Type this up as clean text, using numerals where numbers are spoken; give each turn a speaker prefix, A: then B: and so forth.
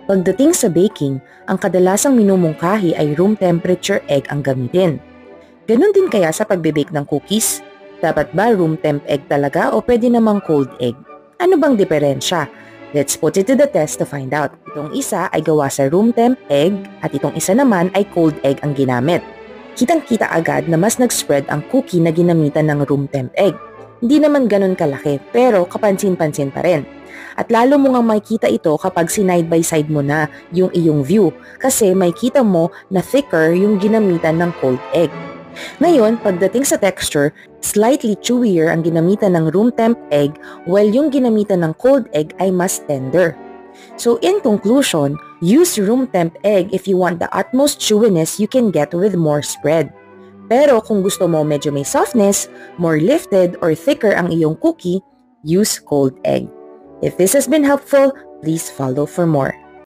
A: Pagdating sa baking, ang kadalasang minumungkahi ay room temperature egg ang gamitin. Ganon din kaya sa pagbe-bake ng cookies? Dapat ba room temp egg talaga o pwede namang cold egg? Ano bang diferensya? Let's put it to the test to find out. Itong isa ay gawa sa room temp egg at itong isa naman ay cold egg ang ginamit. Kitang-kita agad na mas nag-spread ang cookie na ginamitan ng room temp egg. Hindi naman ganon kalaki pero kapansin-pansin pa rin. At lalo mo nga makikita ito kapag sinide by side mo na yung iyong view kasi makikita mo na thicker yung ginamitan ng cold egg. Ngayon, pagdating sa texture, slightly chewier ang ginamitan ng room temp egg while yung ginamitan ng cold egg ay mas tender. So in conclusion, use room temp egg if you want the utmost chewiness you can get with more spread. Pero kung gusto mo medyo may softness, more lifted or thicker ang iyong cookie, use cold egg. If this has been helpful, please follow for more.